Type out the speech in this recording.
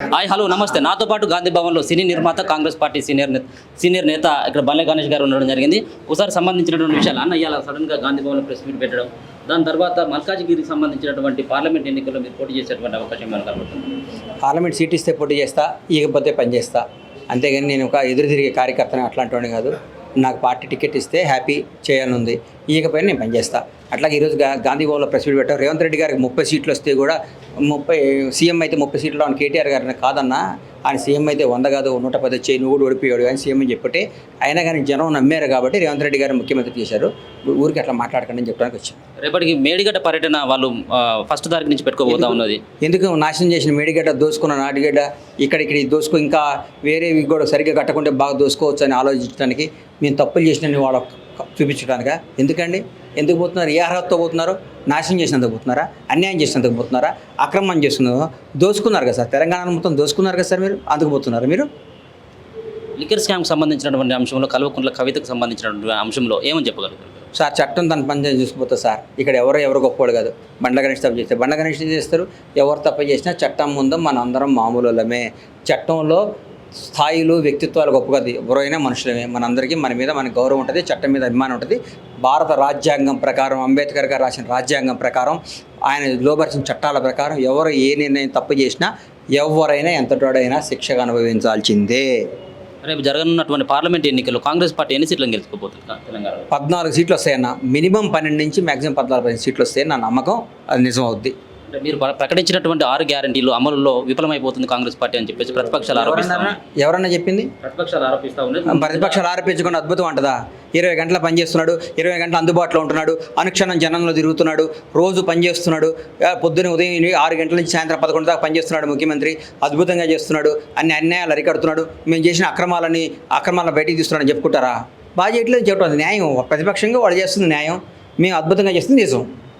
Hi hello నమస్తే. నాతో పాటు గాంధీ భవన్లో సినీ నిర్మాత కాంగ్రెస్ పార్టీ సీనియర్ నేత ఇక్కడ బల్లె గణేష్ గారు ఉండడం జరిగింది. ఒకసారి సంబంధించినటువంటి విషయాలు అన్న ఇవాళ సడన్గా గాంధీ భవన్లో ప్రెస్ మీట్ పెట్టడం, దాని తర్వాత మల్కాజిగిరికి సంబంధించినటువంటి పార్లమెంట్ ఎన్నికల్లో మీరు పోటీ చేసేటువంటి అవకాశం ఏమైనా కనబడుతుంది? పార్లమెంట్ సీట్ ఇస్తే పోటీ చేస్తా, ఇకపోతే పని చేస్తా. అంతేగాని నేను ఒక ఎదురు తిరిగే కార్యకర్తను అట్లాంటి వాడిని కాదు. నాకు పార్టీ టికెట్ ఇస్తే హ్యాపీ చేయనుంది, ఇకపోయినా నేను పనిచేస్తా. అట్లాగే ఈరోజు గాంధీ భవన్లో ప్రెస్ మీట్ పెట్టారు. రేవంత్ రెడ్డి గారికి 30 సీట్లు వస్తే కూడా 30 సీఎం అయితే 30 సీట్లు అని కేటీఆర్ గారిని కాదన్నా, ఆయన సీఎం అయితే 100 కాదు 110 వచ్చాయి, నువ్వు కూడా ఓడిపోయాడు కానీ సీఎం అని చెప్పి అయినా కానీ జనం నమ్మారు కాబట్టి రేవంత్ రెడ్డి గారు ముఖ్యమంత్రి చేశారు. ఊరికి అట్లా మాట్లాడకండి అని చెప్పడానికి వచ్చాను. రేపటికి మేడిగడ్డ పర్యటన వాళ్ళు ఫస్ట్ తారీఖు నుంచి పెట్టుకోబోతా ఉన్నది. ఎందుకు నాశనం చేసిన మేడిగడ్డ దోసుకున్న నాటిగడ్డ ఇక్కడ దోసుకో, ఇంకా వేరే కూడా సరిగ్గా కట్టకుంటే బాగా దోసుకోవచ్చు అని ఆలోచించడానికి, మేము తప్పులు చేసిన వాళ్ళ చూపించడానిక. ఎందుకండి ఎందుకు పోతున్నారు? ఏ అర్హతతో పోతున్నారు? నాశనం చేసినందుకు పోతున్నారా? అన్యాయం చేసినందుకు పోతున్నారా? అక్రమం చేస్తున్నారు, దోసుకున్నారు కదా సార్. తెలంగాణ మొత్తం దోసుకున్నారు కదా సార్. మీరు అందుకు పోతున్నారు. మీరు లిక్కర్ స్కామ్కి సంబంధించినటువంటి అంశంలో, కల్వకుంట్ల కవితకు సంబంధించినటువంటి అంశంలో ఏమని చెప్పగలుగుతారు సార్? చట్టం తన పని చూసుకుపోతుంది సార్. ఇక్కడ ఎవరు గొప్పవాడు కాదు. బండ్ల గణేష్ తప్పు చేస్తే బండ్ల గణేష్ చేస్తారు. ఎవరు తప్పు చేసినా చట్టం ముందు మన అందరం మామూలులమే. చట్టంలో స్థాయిలు వ్యక్తిత్వాలు గొప్పది. ఎవరైనా మనుషులమే. మనందరికీ మన మీద మన గౌరవం ఉంటుంది, చట్టం మీద అభిమానం ఉంటుంది. భారత రాజ్యాంగం ప్రకారం, అంబేద్కర్ గారు రాసిన రాజ్యాంగం ప్రకారం, ఆయన లోబరిచిన చట్టాల ప్రకారం ఎవరు ఏ నిర్ణయం తప్పు చేసినా ఎవరైనా ఎంతటోడైనా శిక్షగా అనుభవించాల్సిందే. రేపు జరగనున్నటువంటి పార్లమెంట్ ఎన్నికల్లో కాంగ్రెస్ పార్టీ ఎన్ని సీట్లను గెలుచుకోబోతుంది తెలంగాణలో? 14 సీట్లు వస్తాయన్న. మినిమం 12 నుంచి మ్యాక్సిమం 14 సీట్లు వస్తాయని నా నమ్మకం. అది నిజం అవుద్ది. అంటే మీరు ప్రకటించినటువంటి 6 గ్యారంటీలు అమలులో విఫలమైపోతుంది కాంగ్రెస్ పార్టీ అని చెప్పేసి ప్రతిపక్షాలు ఆరోపిస్తారు. ఎవరన్నా చెప్పింది? ప్రతిపక్షాలు ఆరోపిస్తూ ఉన్నాయి. ప్రతిపక్షాలు ఆరోపించకుండా అద్భుతం అంటదా? 20 గంటల పనిచేస్తున్నాడు, 20 గంటలు అందుబాటులో ఉంటున్నాడు, అనుక్షణం జనంలో తిరుగుతున్నాడు, రోజు పనిచేస్తున్నాడు. పొద్దున్న ఉదయం 6 గంటల నుంచి సాయంత్రం 11 దాకా పనిచేస్తున్నాడు ముఖ్యమంత్రి. అద్భుతంగా చేస్తున్నాడు. అన్ని అన్యాయాలు అరికడుతున్నాడు. మేము చేసిన అక్రమాలను బయటికి తీస్తున్నాడని చెప్పుకుంటారా? బాగా చేయట్లేదు చెప్పడం న్యాయం. ప్రతిపక్షంగా వాడు చేస్తుంది న్యాయం. మేము అద్భుతంగా చేస్తుంది నిజం.